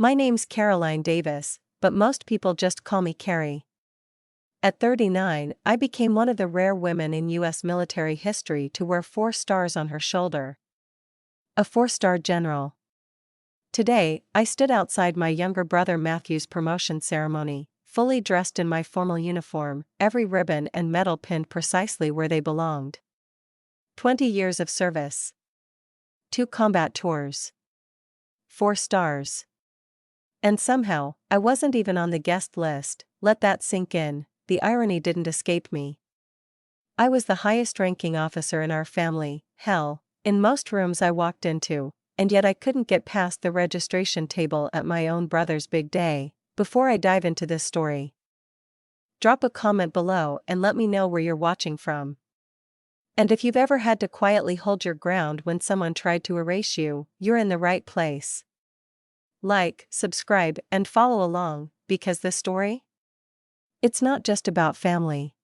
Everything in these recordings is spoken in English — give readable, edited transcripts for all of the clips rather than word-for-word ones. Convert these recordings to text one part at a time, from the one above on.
My name's Caroline Davis, but most people just call me Carrie. At 39, I became one of the rare women in U.S. military history to wear 4 stars on her shoulder. A 4-star general. Today, I stood outside my younger brother Matthew's promotion ceremony, fully dressed in my formal uniform, every ribbon and medal pinned precisely where they belonged. 20 years of service. 2 combat tours. 4 stars. And somehow, I wasn't even on the guest list. Let that sink in, the irony didn't escape me. I was the highest-ranking officer in our family, hell, in most rooms I walked into, and yet I couldn't get past the registration table at my own brother's big day. Before I dive into this story, drop a comment below and let me know where you're watching from. And if you've ever had to quietly hold your ground when someone tried to erase you, you're in the right place. Like, subscribe, and follow along, because this story? It's not just about family.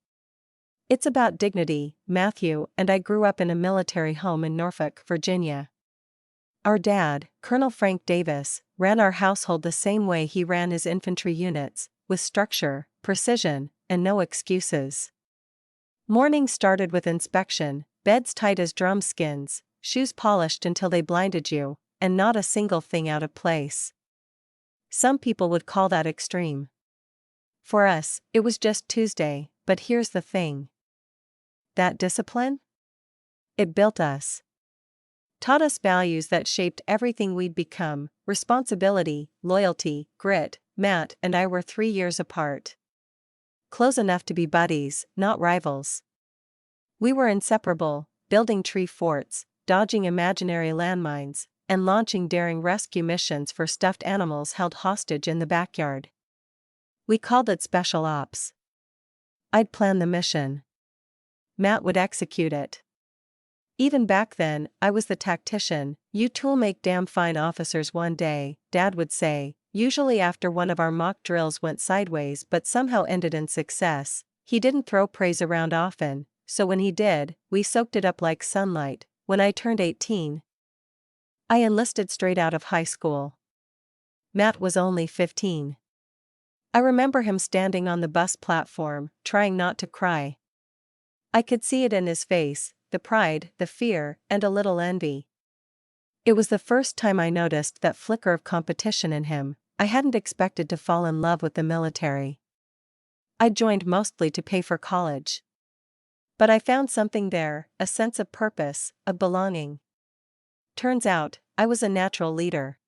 It's about dignity. Matthew and I grew up in a military home in Norfolk, Virginia. Our dad, Colonel Frank Davis, ran our household the same way he ran his infantry units, with structure, precision, and no excuses. Mornings started with inspection, beds tight as drum skins, shoes polished until they blinded you, and not a single thing out of place. Some people would call that extreme. For us, it was just Tuesday, but here's the thing. That discipline? It built us. Taught us values that shaped everything we'd become: responsibility, loyalty, grit. Matt and I were 3 years apart. Close enough to be buddies, not rivals. We were inseparable, building tree forts, dodging imaginary landmines, and launching daring rescue missions for stuffed animals held hostage in the backyard. We called it Special Ops. I'd plan the mission. Matt would execute it. Even back then, I was the tactician. "You two'll make damn fine officers one day," Dad would say, usually after one of our mock drills went sideways but somehow ended in success. He didn't throw praise around often, so when he did, we soaked it up like sunlight. When I turned 18, I enlisted straight out of high school. Matt was only 15. I remember him standing on the bus platform, trying not to cry. I could see it in his face, the pride, the fear, and a little envy. It was the first time I noticed that flicker of competition in him. I hadn't expected to fall in love with the military. I joined mostly to pay for college. But I found something there, a sense of purpose, of belonging. Turns out, I was a natural leader.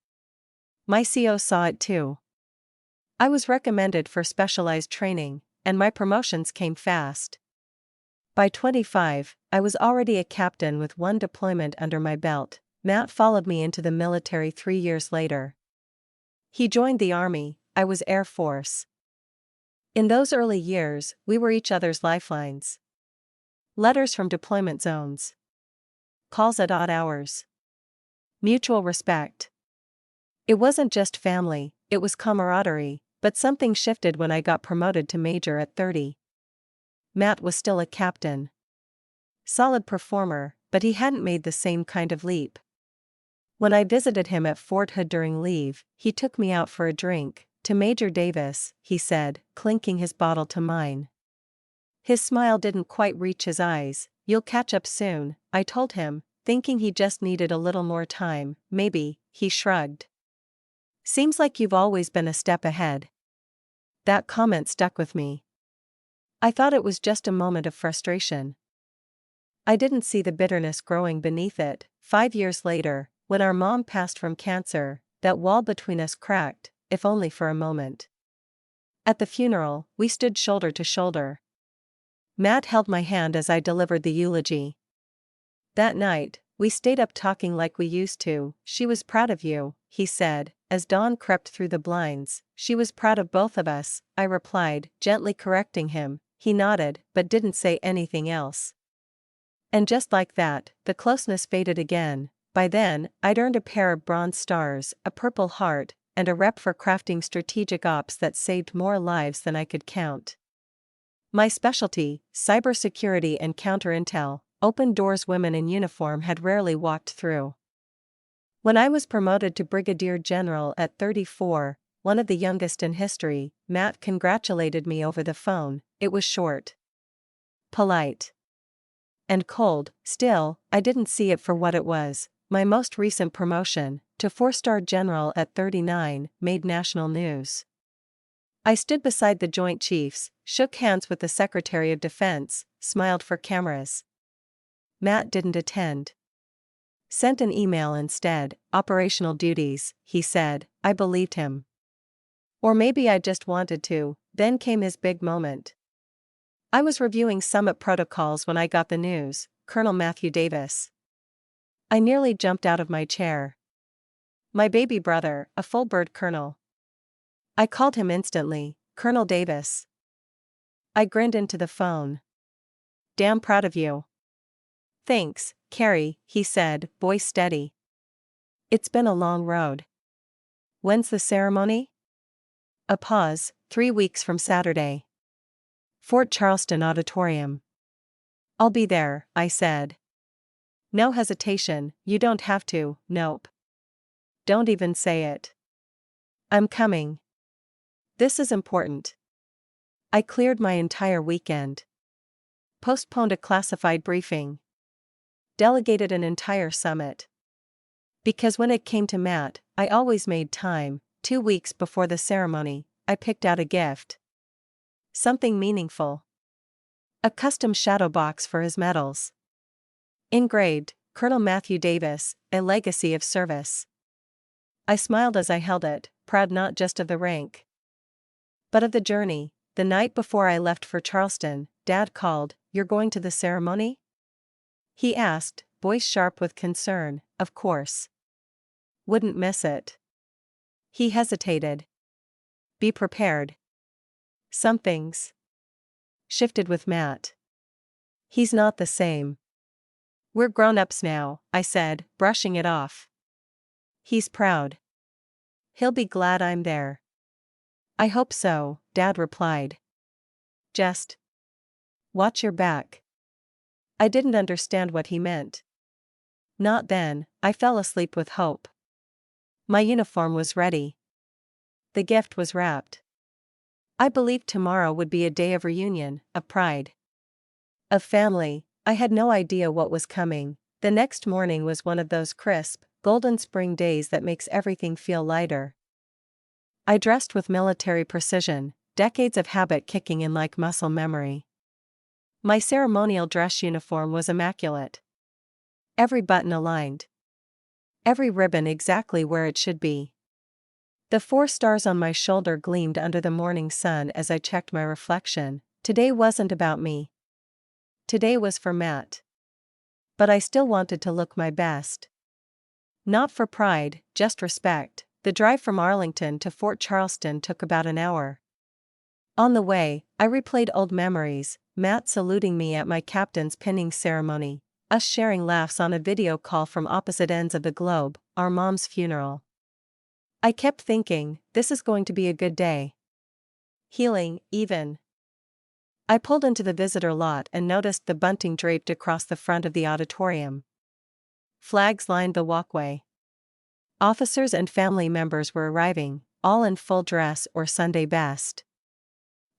My CO saw it too. I was recommended for specialized training, and my promotions came fast. By 25, I was already a captain with 1 deployment under my belt. Matt followed me into the military 3 years later. He joined the Army, I was Air Force. In those early years, we were each other's lifelines. Letters from deployment zones. Calls at odd hours. Mutual respect. It wasn't just family, it was camaraderie, but something shifted when I got promoted to major at 30. Matt was still a captain. Solid performer, but he hadn't made the same kind of leap. When I visited him at Fort Hood during leave, he took me out for a drink. "To Major Davis," he said, clinking his bottle to mine. His smile didn't quite reach his eyes. "You'll catch up soon," I told him, thinking he just needed a little more time. "Maybe," he shrugged. "Seems like you've always been a step ahead." That comment stuck with me. I thought it was just a moment of frustration. I didn't see the bitterness growing beneath it. 5 years later, when our mom passed from cancer, that wall between us cracked, if only for a moment. At the funeral, we stood shoulder to shoulder. Matt held my hand as I delivered the eulogy. That night, we stayed up talking like we used to. "She was proud of you," he said, as dawn crept through the blinds. "She was proud of both of us," I replied, gently correcting him. He nodded, but didn't say anything else. And just like that, the closeness faded again. By then, I'd earned a pair of bronze stars, a Purple Heart, and a rep for crafting strategic ops that saved more lives than I could count. My specialty, cybersecurity and counterintel, opened doors women in uniform had rarely walked through. When I was promoted to brigadier general at 34, one of the youngest in history, Matt congratulated me over the phone. It was short, polite, and cold. Still, I didn't see it for what it was. My most recent promotion, to 4-star general at 39, made national news. I stood beside the Joint Chiefs, shook hands with the Secretary of Defense, smiled for cameras. Matt didn't attend. Sent an email instead. Operational duties, he said. I believed him. Or maybe I just wanted to. Then came his big moment. I was reviewing summit protocols when I got the news. Colonel Matthew Davis. I nearly jumped out of my chair. My baby brother, a full bird colonel. I called him instantly, Colonel Davis. I grinned into the phone. Damn proud of you. Thanks, Carrie, he said, voice steady. It's been a long road. When's the ceremony? A pause. 3 weeks from Saturday. Fort Charleston Auditorium. I'll be there, I said. No hesitation. You don't have to. Nope. Don't even say it. I'm coming. This is important. I cleared my entire weekend. Postponed a classified briefing. Delegated an entire summit. Because when it came to Matt, I always made time. 2 weeks before the ceremony, I picked out a gift. Something meaningful. A custom shadow box for his medals. Engraved, Colonel Matthew Davis, a legacy of service. I smiled as I held it, proud not just of the rank, but of the journey. The night before I left for Charleston, Dad called. You're going to the ceremony? He asked, voice sharp with concern. Of course. Wouldn't miss it. He hesitated. Be prepared. Some things shifted with Matt. He's not the same. We're grown-ups now, I said, brushing it off. He's proud. He'll be glad I'm there. I hope so, Dad replied. Just watch your back. I didn't understand what he meant. Not then. I fell asleep with hope. My uniform was ready. The gift was wrapped. I believed tomorrow would be a day of reunion, of pride, of family. I had no idea what was coming. The next morning was one of those crisp, golden spring days that makes everything feel lighter. I dressed with military precision, decades of habit kicking in like muscle memory. My ceremonial dress uniform was immaculate. Every button aligned. Every ribbon exactly where it should be. The 4 stars on my shoulder gleamed under the morning sun as I checked my reflection. Today wasn't about me. Today was for Matt. But I still wanted to look my best. Not for pride, just respect. The drive from Arlington to Fort Charleston took about an hour. On the way, I replayed old memories, Matt saluting me at my captain's pinning ceremony, us sharing laughs on a video call from opposite ends of the globe, our mom's funeral. I kept thinking, this is going to be a good day. Healing, even. I pulled into the visitor lot and noticed the bunting draped across the front of the auditorium. Flags lined the walkway. Officers and family members were arriving, all in full dress or Sunday best.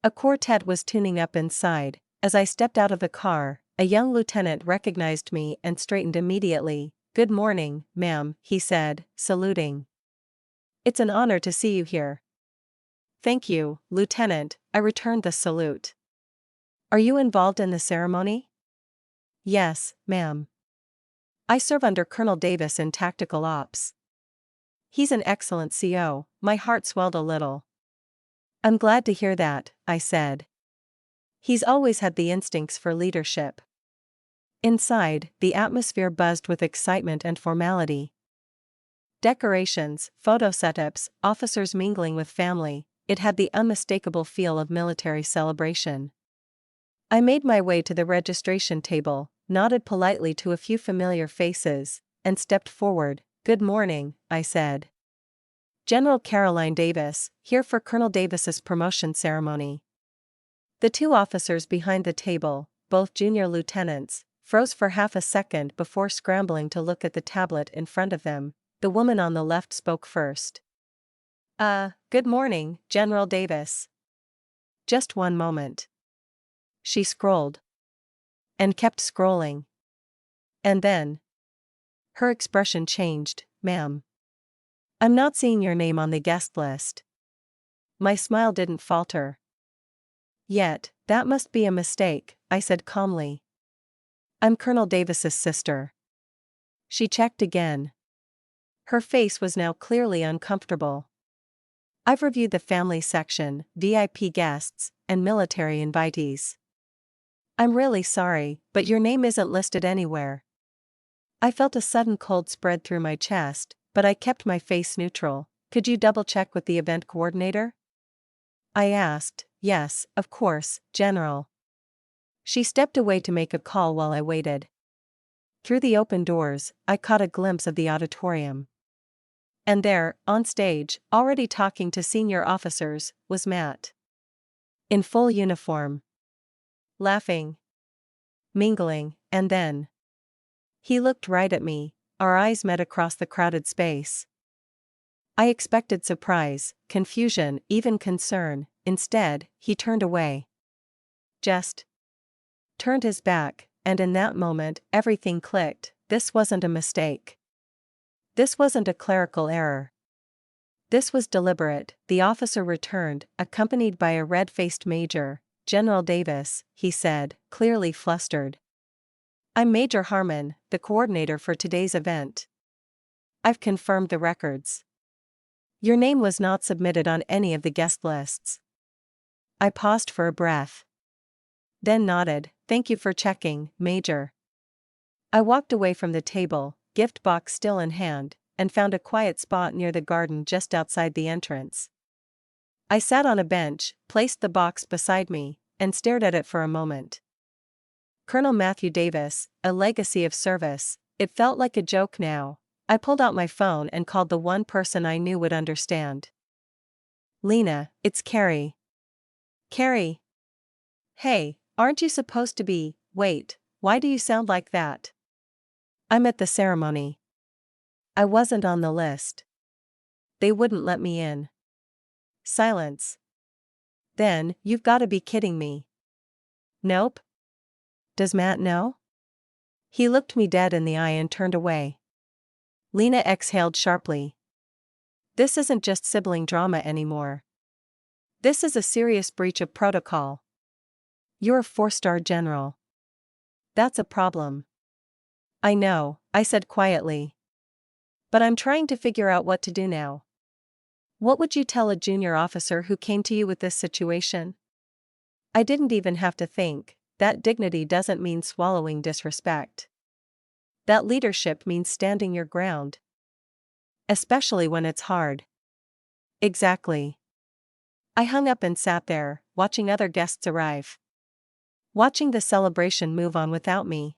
A quartet was tuning up inside. As I stepped out of the car, a young lieutenant recognized me and straightened immediately. Good morning, ma'am, he said, saluting. It's an honor to see you here. Thank you, Lieutenant, I returned the salute. Are you involved in the ceremony? Yes, ma'am. I serve under Colonel Davis in tactical ops. He's an excellent CO. My heart swelled a little. I'm glad to hear that, I said. He's always had the instincts for leadership. Inside, the atmosphere buzzed with excitement and formality. Decorations, photo setups, officers mingling with family, it had the unmistakable feel of military celebration. I made my way to the registration table, nodded politely to a few familiar faces, and stepped forward. Good morning, I said. General Caroline Davis, here for Colonel Davis's promotion ceremony. The 2 officers behind the table, both junior lieutenants, froze for half a second before scrambling to look at the tablet in front of them. The woman on the left spoke first. Good morning, General Davis. Just one moment. She scrolled. And kept scrolling. And then. Her expression changed. Ma'am. I'm not seeing your name on the guest list. My smile didn't falter. Yet, that must be a mistake, I said calmly. I'm Colonel Davis's sister. She checked again. Her face was now clearly uncomfortable. I've reviewed the family section, VIP guests, and military invitees. I'm really sorry, but your name isn't listed anywhere. I felt a sudden cold spread through my chest, but I kept my face neutral. Could you double-check with the event coordinator? I asked. Yes, of course, General. She stepped away to make a call while I waited. Through the open doors, I caught a glimpse of the auditorium. And there, on stage, already talking to senior officers, was Matt. In full uniform. Laughing. Mingling, and then. He looked right at me, our eyes met across the crowded space. I expected surprise, confusion, even concern. Instead, he turned away. Just. Turned his back, and in that moment, everything clicked. This wasn't a mistake. This wasn't a clerical error. This was deliberate. The officer returned, accompanied by a red-faced major. General Davis, he said, clearly flustered. I'm Major Harmon, the coordinator for today's event. I've confirmed the records. Your name was not submitted on any of the guest lists. I paused for a breath. Then nodded. Thank you for checking, Major. I walked away from the table, gift box still in hand, and found a quiet spot near the garden just outside the entrance. I sat on a bench, placed the box beside me, and stared at it for a moment. Colonel Matthew Davis, a legacy of service. It felt like a joke now. I pulled out my phone and called the one person I knew would understand. Lena, it's Carrie. Carrie. Hey, aren't you supposed to be? Wait, why do you sound like that? I'm at the ceremony. I wasn't on the list. They wouldn't let me in. Silence. Then, you've got to be kidding me. Nope. Does Matt know? He looked me dead in the eye and turned away. Lena exhaled sharply. This isn't just sibling drama anymore. This is a serious breach of protocol. You're a 4-star general. That's a problem. I know, I said quietly. But I'm trying to figure out what to do now. What would you tell a junior officer who came to you with this situation? I didn't even have to think. That dignity doesn't mean swallowing disrespect. That leadership means standing your ground. Especially when it's hard. Exactly. I hung up and sat there, watching other guests arrive. Watching the celebration move on without me.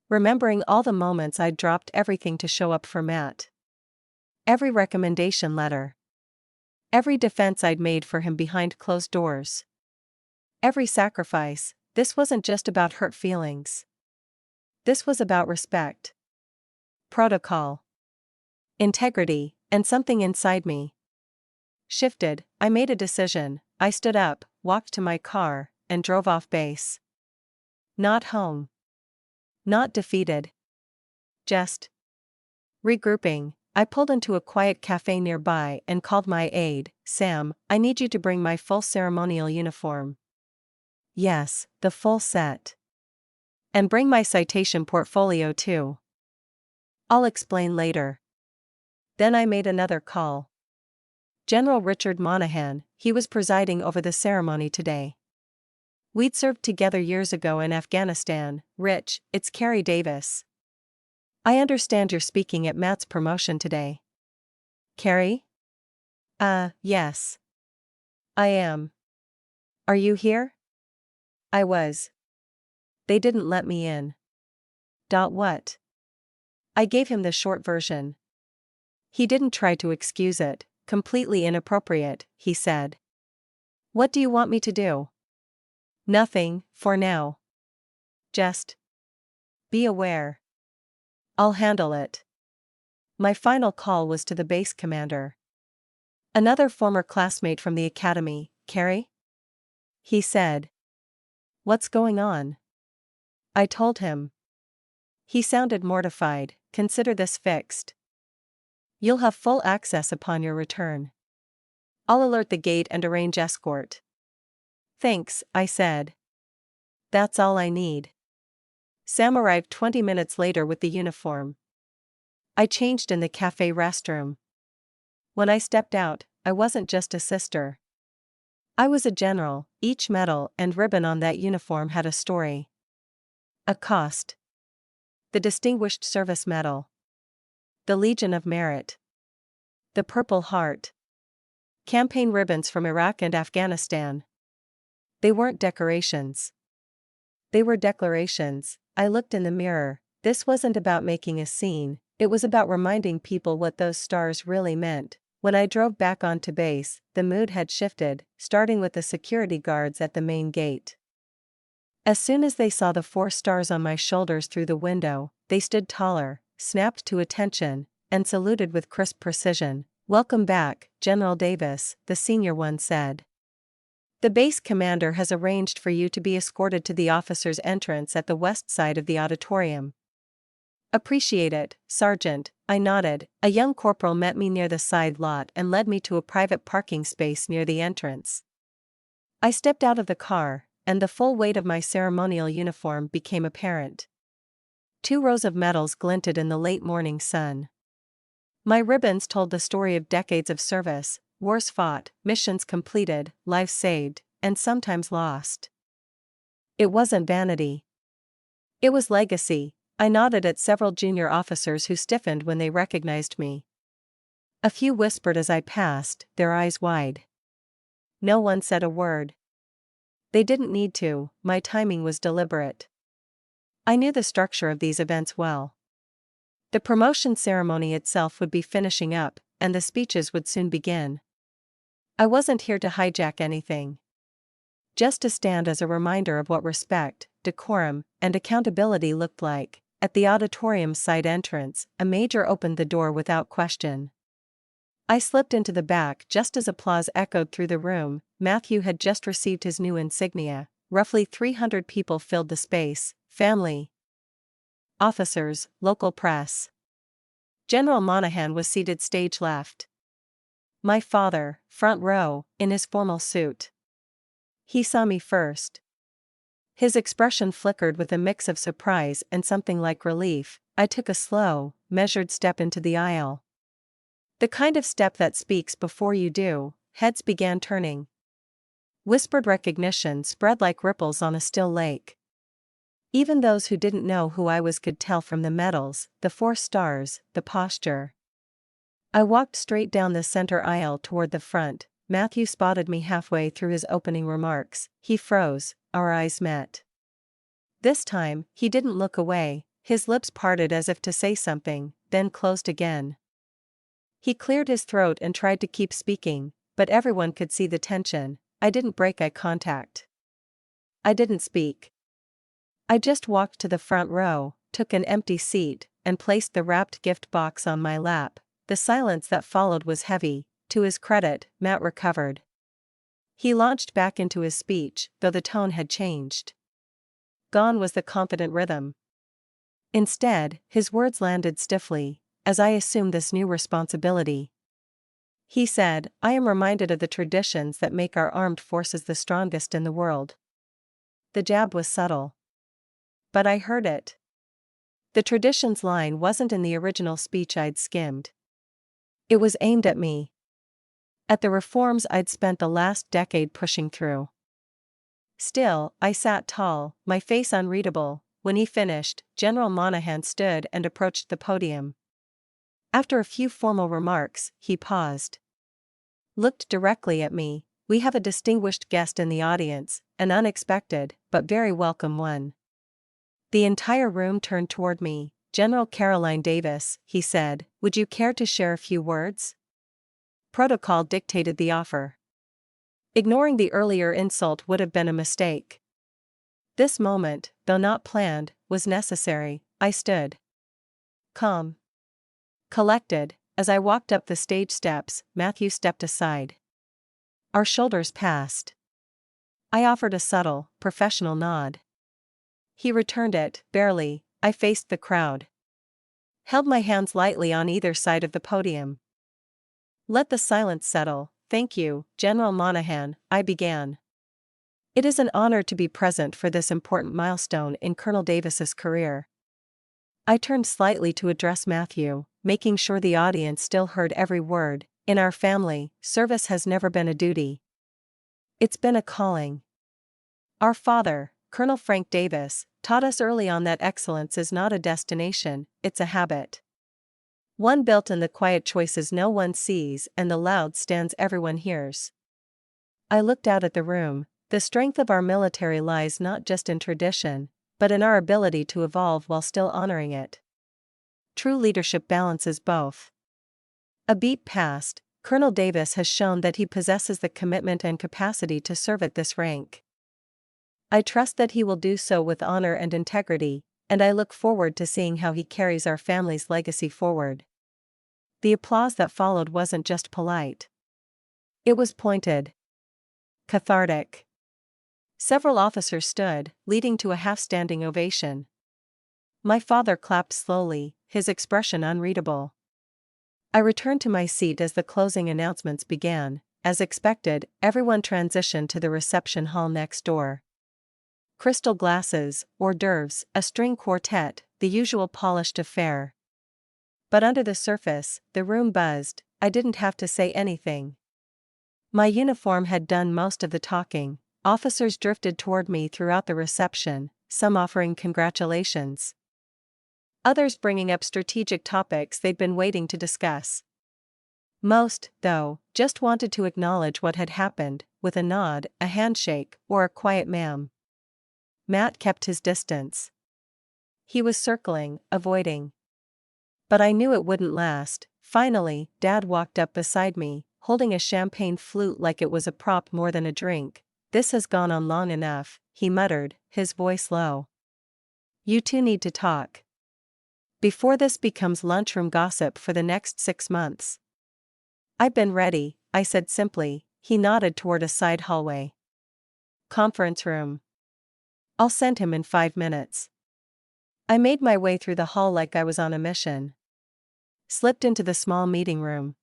Remembering all the moments I'd dropped everything to show up for Matt. Every recommendation letter. Every defense I'd made for him behind closed doors. Every sacrifice. This wasn't just about hurt feelings. This was about respect. Protocol. Integrity, and something inside me shifted. I made a decision. I stood up, walked to my car, and drove off base. Not home. Not defeated. Just regrouping. I pulled into a quiet cafe nearby and called my aide. Sam, I need you to bring my full ceremonial uniform. Yes, the full set. And bring my citation portfolio too. I'll explain later. Then I made another call. General Richard Monahan, he was presiding over the ceremony today. We'd served together years ago in Afghanistan. Rich, it's Carrie Davis. I understand you're speaking at Matt's promotion today. Carrie? Yes. I am. Are you here? I was. They didn't let me in. What? I gave him the short version. He didn't try to excuse it. Completely inappropriate, he said. What do you want me to do? Nothing, for now. Just be aware. I'll handle it. My final call was to the base commander. "Another former classmate from the academy, Carrie?" he said. "What's going on?" I told him. He sounded mortified. "Consider this fixed. You'll have full access upon your return. I'll alert the gate and arrange escort." "Thanks," I said. "That's all I need." Sam arrived 20 minutes later with the uniform. I changed in the cafe restroom. When I stepped out, I wasn't just a sister. I was a general. Each medal and ribbon on that uniform had a story. A cost. The Distinguished Service Medal. The Legion of Merit. The Purple Heart. Campaign ribbons from Iraq and Afghanistan. They weren't decorations. They were declarations. I looked in the mirror. This wasn't about making a scene, it was about reminding people what those stars really meant. When I drove back onto base, the mood had shifted, starting with the security guards at the main gate. As soon as they saw the 4 stars on my shoulders through the window, they stood taller, snapped to attention, and saluted with crisp precision. "Welcome back, General Davis," the senior one said. "The base commander has arranged for you to be escorted to the officer's entrance at the west side of the auditorium." "Appreciate it, Sergeant," I nodded. A young corporal met me near the side lot and led me to a private parking space near the entrance. I stepped out of the car, and the full weight of my ceremonial uniform became apparent. 2 rows of medals glinted in the late morning sun. My ribbons told the story of decades of service, wars fought, missions completed, lives saved, and sometimes lost. It wasn't vanity. It was legacy. I nodded at several junior officers who stiffened when they recognized me. A few whispered as I passed, their eyes wide. No one said a word. They didn't need to, my timing was deliberate. I knew the structure of these events well. The promotion ceremony itself would be finishing up, and the speeches would soon begin. I wasn't here to hijack anything. Just to stand as a reminder of what respect, decorum, and accountability looked like. At the auditorium's side entrance, a major opened the door without question. I slipped into the back just as applause echoed through the room. Matthew had just received his new insignia. Roughly 300 people filled the space: family, officers, local press. General Monahan was seated stage left. My father, front row, in his formal suit. He saw me first. His expression flickered with a mix of surprise and something like relief. I took a slow, measured step into the aisle. The kind of step that speaks before you do. Heads began turning. Whispered recognition spread like ripples on a still lake. Even those who didn't know who I was could tell from the medals, the 4 stars, the posture. I walked straight down the center aisle toward the front. Matthew spotted me halfway through his opening remarks. He froze, our eyes met. This time, he didn't look away, his lips parted as if to say something, then closed again. He cleared his throat and tried to keep speaking, but everyone could see the tension. I didn't break eye contact. I didn't speak. I just walked to the front row, took an empty seat, and placed the wrapped gift box on my lap. The silence that followed was heavy. To his credit, Matt recovered. He launched back into his speech, though the tone had changed. Gone was the confident rhythm. Instead, his words landed stiffly, as I assumed this new responsibility. He said, "I am reminded of the traditions that make our armed forces the strongest in the world." The jab was subtle. But I heard it. The traditions line wasn't in the original speech I'd skimmed. It was aimed at me. At the reforms I'd spent the last decade pushing through. Still, I sat tall, my face unreadable. When he finished, General Monahan stood and approached the podium. After a few formal remarks, he paused. Looked directly at me. "We have a distinguished guest in the audience, an unexpected, but very welcome one." The entire room turned toward me. "General Caroline Davis," he said, "would you care to share a few words?" Protocol dictated the offer. Ignoring the earlier insult would have been a mistake. This moment, though not planned, was necessary. I stood. Calm. Collected, as I walked up the stage steps, Matthew stepped aside. Our shoulders passed. I offered a subtle, professional nod. He returned it, barely. I faced the crowd. Held my hands lightly on either side of the podium. Let the silence settle. Thank you, General Monahan, I began. It is an honor to be present for this important milestone in Colonel Davis's career. I turned slightly to address Matthew, making sure the audience still heard every word. In our family, service has never been a duty. It's been a calling. Our father, Colonel Frank Davis, taught us early on that excellence is not a destination, it's a habit. One built in the quiet choices no one sees and the loud stands everyone hears. I looked out at the room. The strength of our military lies not just in tradition, but in our ability to evolve while still honoring it. True leadership balances both. A beat past, Colonel Davis has shown that he possesses the commitment and capacity to serve at this rank. I trust that he will do so with honor and integrity, and I look forward to seeing how he carries our family's legacy forward. The applause that followed wasn't just polite. It was pointed. Cathartic. Several officers stood, leading to a half-standing ovation. My father clapped slowly, his expression unreadable. I returned to my seat as the closing announcements began. As expected, everyone transitioned to the reception hall next door. Crystal glasses, hors d'oeuvres, a string quartet, the usual polished affair. But under the surface, the room buzzed. I didn't have to say anything. My uniform had done most of the talking. Officers drifted toward me throughout the reception, some offering congratulations. Others bringing up strategic topics they'd been waiting to discuss. Most, though, just wanted to acknowledge what had happened, with a nod, a handshake, or a quiet ma'am. Matt kept his distance. He was circling, avoiding. But I knew it wouldn't last. Finally, Dad walked up beside me, holding a champagne flute like it was a prop more than a drink. This has gone on long enough, he muttered, his voice low. You two need to talk. Before this becomes lunchroom gossip for the next 6 months. I've been ready, I said simply. He nodded toward a side hallway. Conference room. I'll send him in 5 minutes. I made my way through the hall like I was on a mission. Slipped into the small meeting room.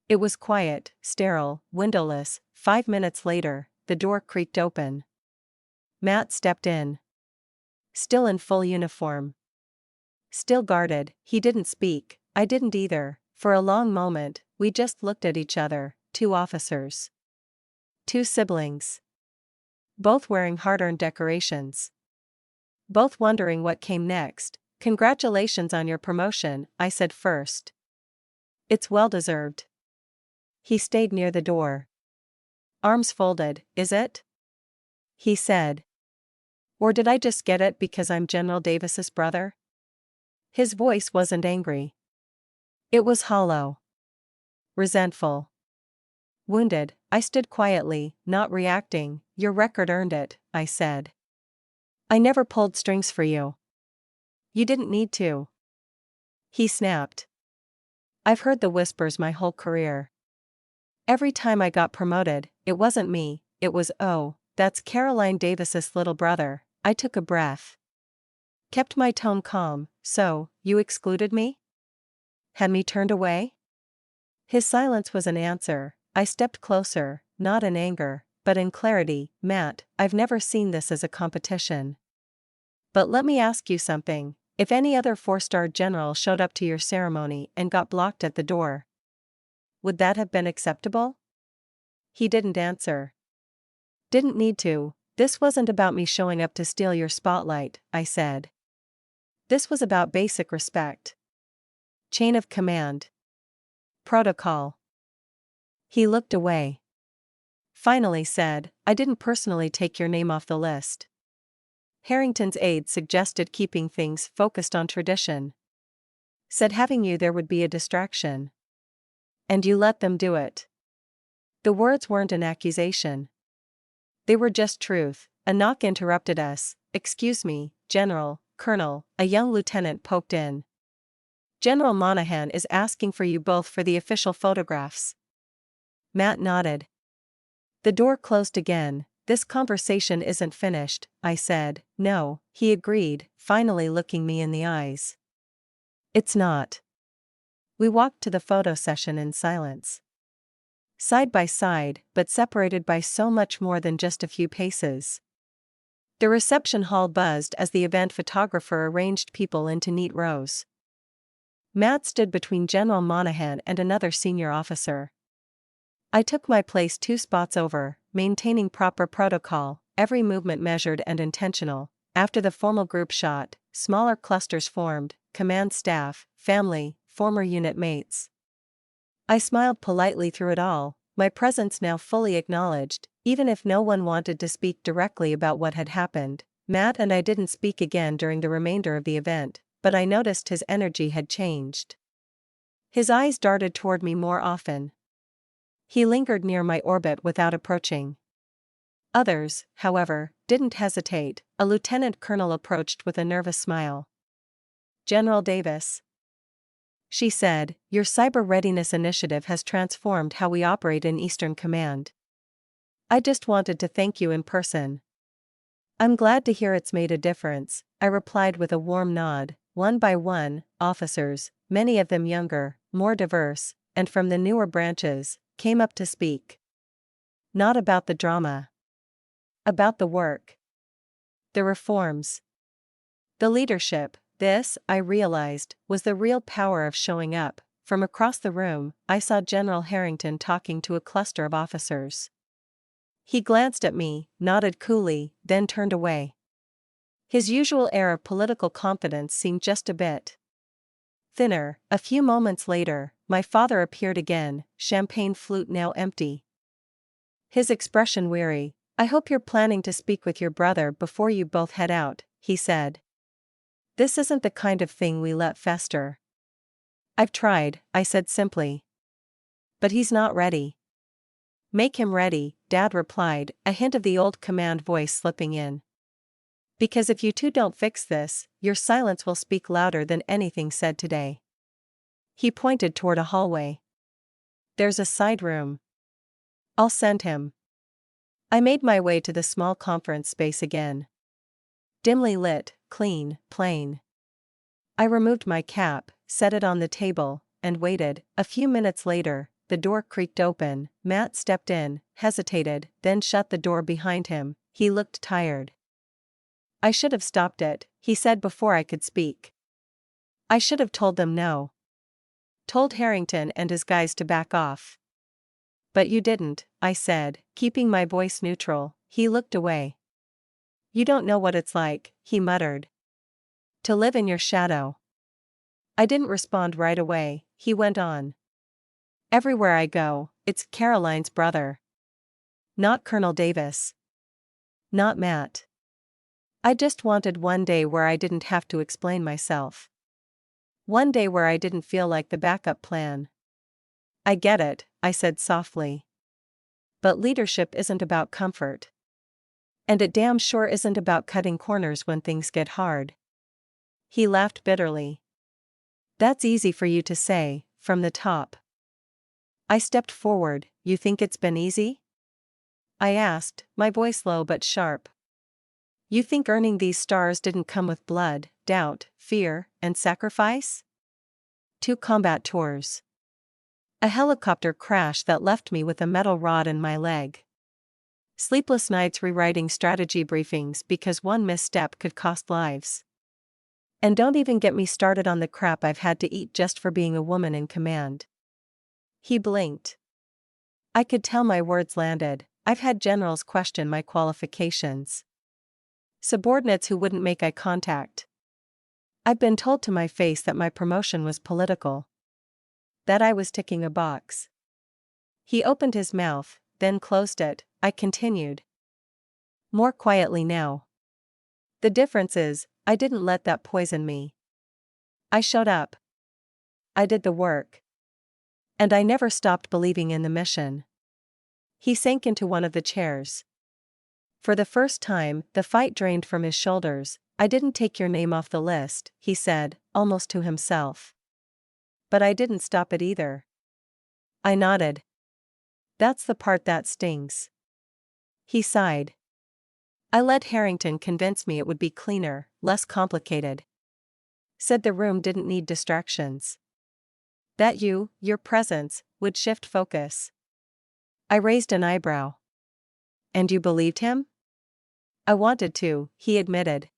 It was quiet, sterile, windowless. 5 minutes later, the door creaked open. Matt stepped in. Still in full uniform. Still guarded. He didn't speak, I didn't either. For a long moment, we just looked at each other, 2 officers. 2 siblings. Both wearing hard-earned decorations. Both wondering what came next. Congratulations on your promotion, I said first. It's well-deserved. He stayed near the door. Arms folded, is it? He said. Or did I just get it because I'm General Davis's brother? His voice wasn't angry. It was hollow. Resentful. Wounded, I stood quietly, not reacting. Your record earned it, I said. I never pulled strings for you. You didn't need to. He snapped. I've heard the whispers my whole career. Every time I got promoted, it wasn't me, it was, oh, that's Caroline Davis's little brother. I took a breath. Kept my tone calm. So, you excluded me? Had me turned away? His silence was an answer. I stepped closer, not in anger, but in clarity. Matt, I've never seen this as a competition. But let me ask you something. If any other 4-star general showed up to your ceremony and got blocked at the door, would that have been acceptable? He didn't answer. Didn't need to. This wasn't about me showing up to steal your spotlight, I said. This was about basic respect. Chain of command. Protocol. He looked away. Finally said, I didn't personally take your name off the list. Harrington's aide suggested keeping things focused on tradition. Said having you there would be a distraction. And you let them do it. The words weren't an accusation. They were just truth. A knock interrupted us. Excuse me, General, Colonel, a young lieutenant poked in. General Monahan is asking for you both for the official photographs. Matt nodded. The door closed again. This conversation isn't finished, I said. No, he agreed, finally looking me in the eyes. It's not. We walked to the photo session in silence. Side by side, but separated by so much more than just a few paces. The reception hall buzzed as the event photographer arranged people into neat rows. Matt stood between General Monahan and another senior officer. I took my place 2 spots over, maintaining proper protocol, every movement measured and intentional. After the formal group shot, smaller clusters formed: command staff, family, former unit mates. I smiled politely through it all, my presence now fully acknowledged, even if no one wanted to speak directly about what had happened. Matt and I didn't speak again during the remainder of the event, but I noticed his energy had changed. His eyes darted toward me more often. He lingered near my orbit without approaching. Others, however, didn't hesitate. A lieutenant colonel approached with a nervous smile. General Davis, she said, your cyber readiness initiative has transformed how we operate in Eastern Command. I just wanted to thank you in person. I'm glad to hear it's made a difference, I replied with a warm nod. One by one, officers, many of them younger, more diverse, and from the newer branches, came up to speak. Not about the drama. About the work. The reforms. The leadership. This, I realized, was the real power of showing up. From across the room, I saw General Harrington talking to a cluster of officers. He glanced at me, nodded coolly, then turned away. His usual air of political confidence seemed just a bit thinner. A few moments later, my father appeared again, champagne flute now empty. His expression weary. I hope you're planning to speak with your brother before you both head out, he said. This isn't the kind of thing we let fester. I've tried, I said simply. But he's not ready. Make him ready, Dad replied, a hint of the old command voice slipping in. Because if you two don't fix this, your silence will speak louder than anything said today. He pointed toward a hallway. There's a side room. I'll send him. I made my way to the small conference space again. Dimly lit, clean, plain. I removed my cap, set it on the table, and waited. A few minutes later, the door creaked open. Matt stepped in, hesitated, then shut the door behind him. He looked tired. I should have stopped it, he said before I could speak. I should have told them no. Told Harrington and his guys to back off. But you didn't, I said, keeping my voice neutral. He looked away. You don't know what it's like, he muttered. To live in your shadow. I didn't respond right away, he went on. Everywhere I go, it's Caroline's brother. Not Colonel Davis. Not Matt. I just wanted one day where I didn't have to explain myself. One day where I didn't feel like the backup plan. I get it, I said softly. But leadership isn't about comfort. And it damn sure isn't about cutting corners when things get hard. He laughed bitterly. That's easy for you to say, from the top. I stepped forward. You think it's been easy? I asked, my voice low but sharp. You think earning these stars didn't come with blood, doubt, fear, and sacrifice? 2 combat tours. A helicopter crash that left me with a metal rod in my leg. Sleepless nights rewriting strategy briefings because one misstep could cost lives. And don't even get me started on the crap I've had to eat just for being a woman in command. He blinked. I could tell my words landed. I've had generals question my qualifications. Subordinates who wouldn't make eye contact. I've been told to my face that my promotion was political. That I was ticking a box. He opened his mouth, then closed it. I continued. More quietly now. The difference is, I didn't let that poison me. I showed up. I did the work. And I never stopped believing in the mission. He sank into one of the chairs. For the first time, the fight drained from his shoulders. I didn't take your name off the list, he said, almost to himself. But I didn't stop it either. I nodded. That's the part that stings. He sighed. I let Harrington convince me it would be cleaner, less complicated. Said the room didn't need distractions. That your presence, would shift focus. I raised an eyebrow. And you believed him? I wanted to, he admitted.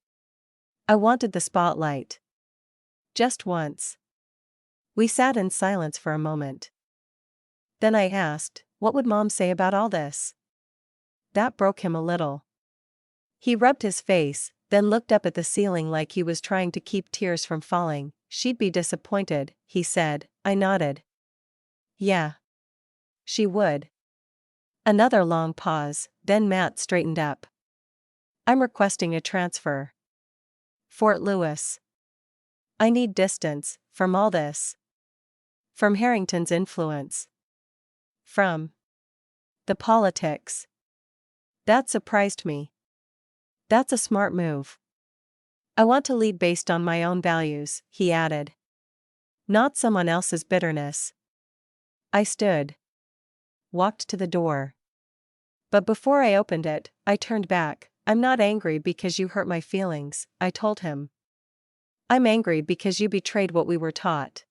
I wanted the spotlight. Just once. We sat in silence for a moment. Then I asked, what would Mom say about all this? That broke him a little. He rubbed his face, then looked up at the ceiling like he was trying to keep tears from falling. She'd be disappointed, he said. I nodded. Yeah. She would. Another long pause, then Matt straightened up. I'm requesting a transfer. Fort Lewis. I need distance, from all this. From Harrington's influence. From the politics. That surprised me. That's a smart move. I want to lead based on my own values, he added. Not someone else's bitterness. I stood. Walked to the door. But before I opened it, I turned back. I'm not angry because you hurt my feelings, I told him. I'm angry because you betrayed what we were taught.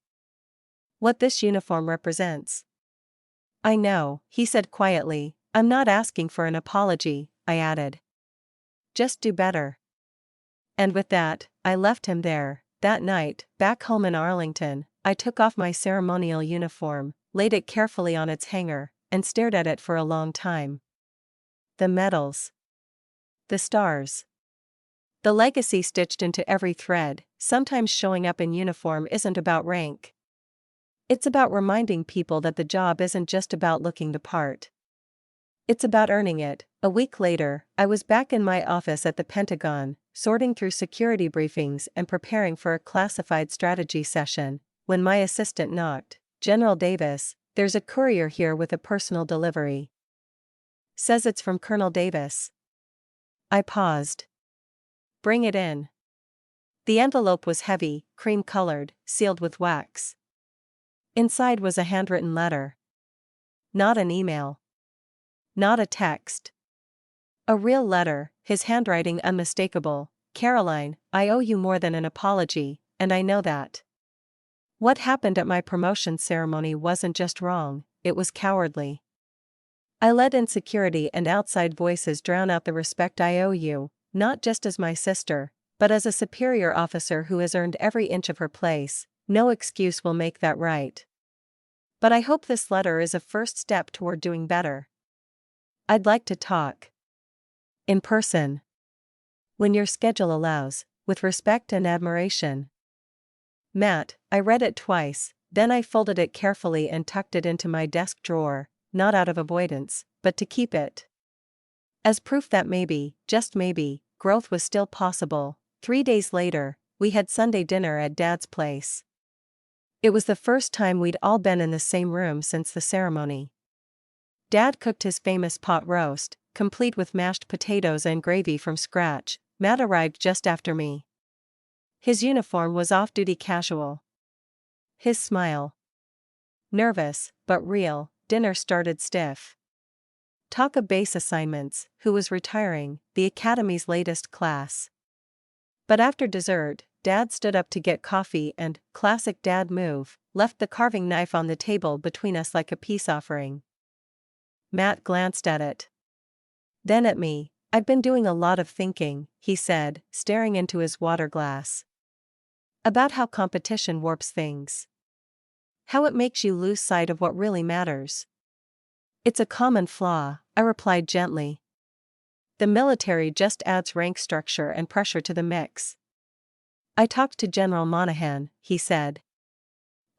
What this uniform represents. I know, he said quietly. I'm not asking for an apology, I added. Just do better. And with that, I left him there. That night, back home in Arlington, I took off my ceremonial uniform, laid it carefully on its hanger, and stared at it for a long time. The medals. The stars. The legacy stitched into every thread. Sometimes showing up in uniform isn't about rank. It's about reminding people that the job isn't just about looking the part. It's about earning it. A week later, I was back in my office at the Pentagon, sorting through security briefings and preparing for a classified strategy session, when my assistant knocked. General Davis, there's a courier here with a personal delivery. Says it's from Colonel Davis. I paused. Bring it in. The envelope was heavy, cream-colored, sealed with wax. Inside was a handwritten letter. Not an email. Not a text. A real letter, his handwriting unmistakable. Caroline, I owe you more than an apology, and I know that. What happened at my promotion ceremony wasn't just wrong, it was cowardly. I let insecurity and outside voices drown out the respect I owe you, not just as my sister, but as a superior officer who has earned every inch of her place. No excuse will make that right. But I hope this letter is a first step toward doing better. I'd like to talk. In person. When your schedule allows, with respect and admiration. Matt, I read it twice, then I folded it carefully and tucked it into my desk drawer, not out of avoidance, but to keep it. As proof that maybe, just maybe, growth was still possible. 3 days later, we had Sunday dinner at Dad's place. It was the first time we'd all been in the same room since the ceremony. Dad cooked his famous pot roast, complete with mashed potatoes and gravy from scratch. Matt arrived just after me. His uniform was off-duty casual. His smile. Nervous, but real. Dinner started stiff. Talk of base assignments, who was retiring, the academy's latest class. But after dessert, Dad stood up to get coffee and, classic Dad move, left the carving knife on the table between us like a peace offering. Matt glanced at it. Then at me. I'd been doing a lot of thinking, he said, staring into his water glass. About how competition warps things. How it makes you lose sight of what really matters. It's a common flaw, I replied gently. The military just adds rank structure and pressure to the mix. I talked to General Monahan, he said.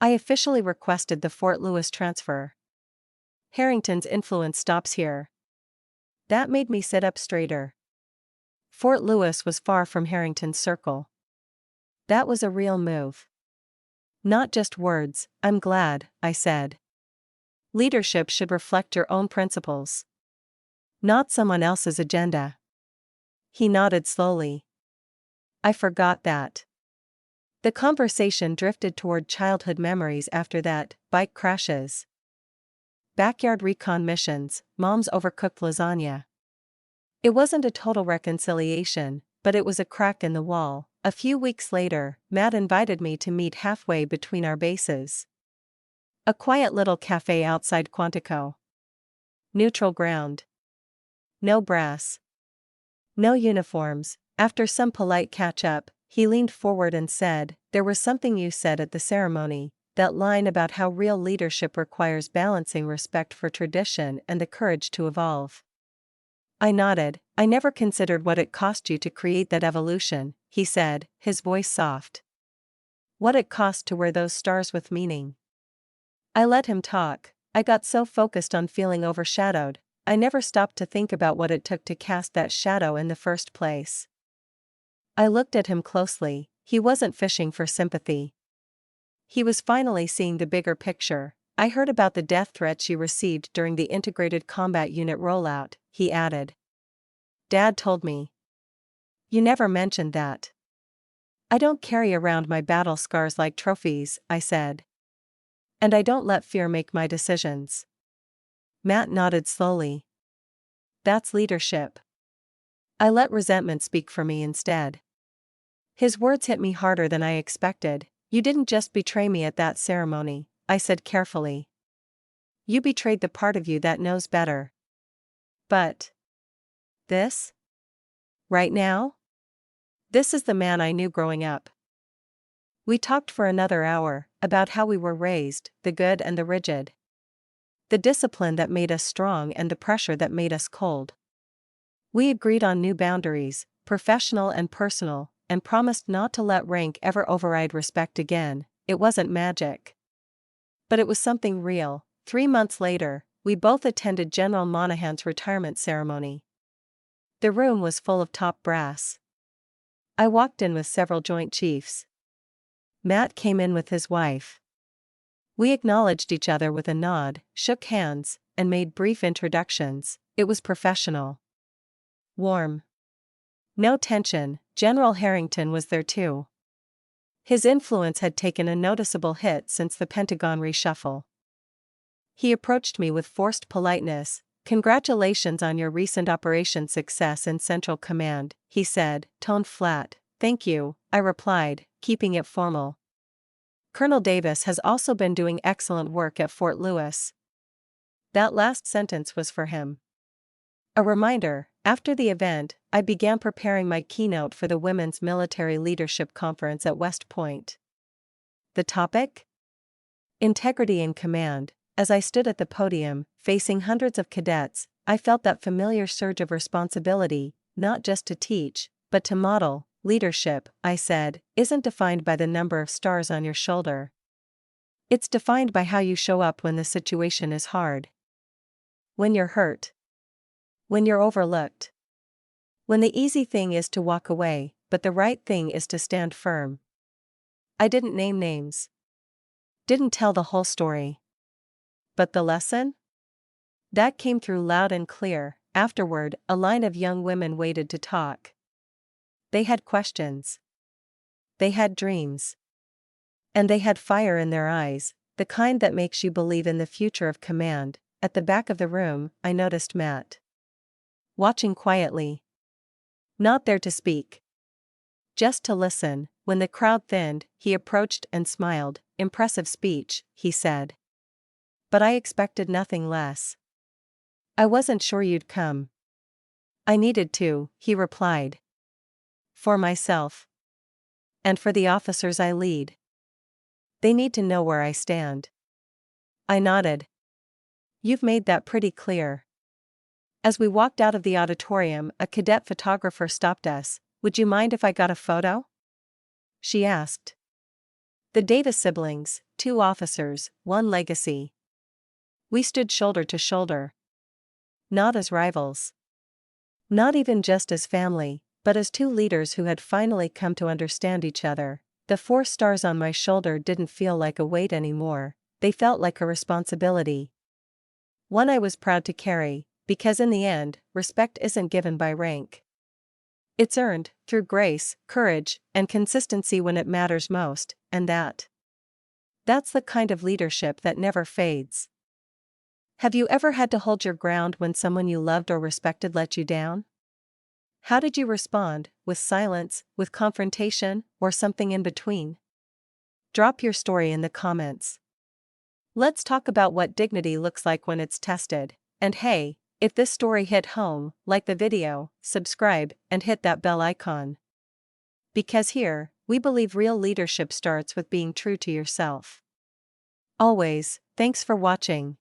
I officially requested the Fort Lewis transfer. Harrington's influence stops here. That made me sit up straighter. Fort Lewis was far from Harrington's circle. That was a real move. Not just words, I'm glad, I said. Leadership should reflect your own principles. Not someone else's agenda. He nodded slowly. I forgot that. The conversation drifted toward childhood memories after that: bike crashes, backyard recon missions, mom's overcooked lasagna. It wasn't a total reconciliation, but it was a crack in the wall. A few weeks later, Matt invited me to meet halfway between our bases. A quiet little cafe outside Quantico. Neutral ground. No brass. No uniforms. After some polite catch-up, he leaned forward and said, "There was something you said at the ceremony, that line about how real leadership requires balancing respect for tradition and the courage to evolve." I nodded. "I never considered what it cost you to create that evolution," he said, his voice soft. "What it cost to wear those stars with meaning." I let him talk. I got so focused on feeling overshadowed, I never stopped to think about what it took to cast that shadow in the first place. I looked at him closely. He wasn't fishing for sympathy. He was finally seeing the bigger picture. "I heard about the death threats you received during the Integrated Combat Unit rollout," he added. "Dad told me." "You never mentioned that." "I don't carry around my battle scars like trophies," I said. "And I don't let fear make my decisions." Matt nodded slowly. "That's leadership." I let resentment speak for me instead. His words hit me harder than I expected. "You didn't just betray me at that ceremony," I said carefully. "You betrayed the part of you that knows better." "But this? Right now? This is the man I knew growing up." We talked for another hour, about how we were raised, the good and the rigid. The discipline that made us strong and the pressure that made us cold. We agreed on new boundaries, professional and personal, and promised not to let rank ever override respect again. It wasn't magic. But it was something real. 3 months later, we both attended General Monahan's retirement ceremony. The room was full of top brass. I walked in with several Joint Chiefs. Matt came in with his wife. We acknowledged each other with a nod, shook hands, and made brief introductions. It was professional. Warm. No tension. General Harrington was there too. His influence had taken a noticeable hit since the Pentagon reshuffle. He approached me with forced politeness. "Congratulations on your recent operation success in Central Command," he said, tone flat. "Thank you," I replied, keeping it formal. "Colonel Davis has also been doing excellent work at Fort Lewis." That last sentence was for him. A reminder. After the event, I began preparing my keynote for the Women's Military Leadership Conference at West Point. The topic? Integrity in Command. As I stood at the podium, facing hundreds of cadets, I felt that familiar surge of responsibility, not just to teach, but to model. "Leadership," I said, "isn't defined by the number of stars on your shoulder. It's defined by how you show up when the situation is hard. When you're hurt. When you're overlooked. When the easy thing is to walk away, but the right thing is to stand firm." I didn't name names. Didn't tell the whole story. But the lesson? That came through loud and clear. Afterward, a line of young women waited to talk. They had questions. They had dreams. And they had fire in their eyes, the kind that makes you believe in the future of command. At the back of the room, I noticed Matt. Watching quietly. Not there to speak. Just to listen. When the crowd thinned, he approached and smiled. "Impressive speech," he said. "But I expected nothing less. I wasn't sure you'd come." "I needed to," he replied. "For myself. And for the officers I lead. They need to know where I stand." I nodded. "You've made that pretty clear." As we walked out of the auditorium, a cadet photographer stopped us. "Would you mind if I got a photo?" she asked. The Davis siblings, 2 officers, 1 legacy. We stood shoulder to shoulder. Not as rivals. Not even just as family, but as 2 leaders who had finally come to understand each other. The 4 stars on my shoulder didn't feel like a weight anymore, they felt like a responsibility. One I was proud to carry, because in the end, respect isn't given by rank. It's earned through grace, courage, and consistency when it matters most, and that's the kind of leadership that never fades. Have you ever had to hold your ground when someone you loved or respected let you down? How did you respond, with silence, with confrontation, or something in between? Drop your story in the comments. Let's talk about what dignity looks like when it's tested. And hey, if this story hit home, like the video, subscribe, and hit that bell icon. Because here, we believe real leadership starts with being true to yourself. Always, thanks for watching.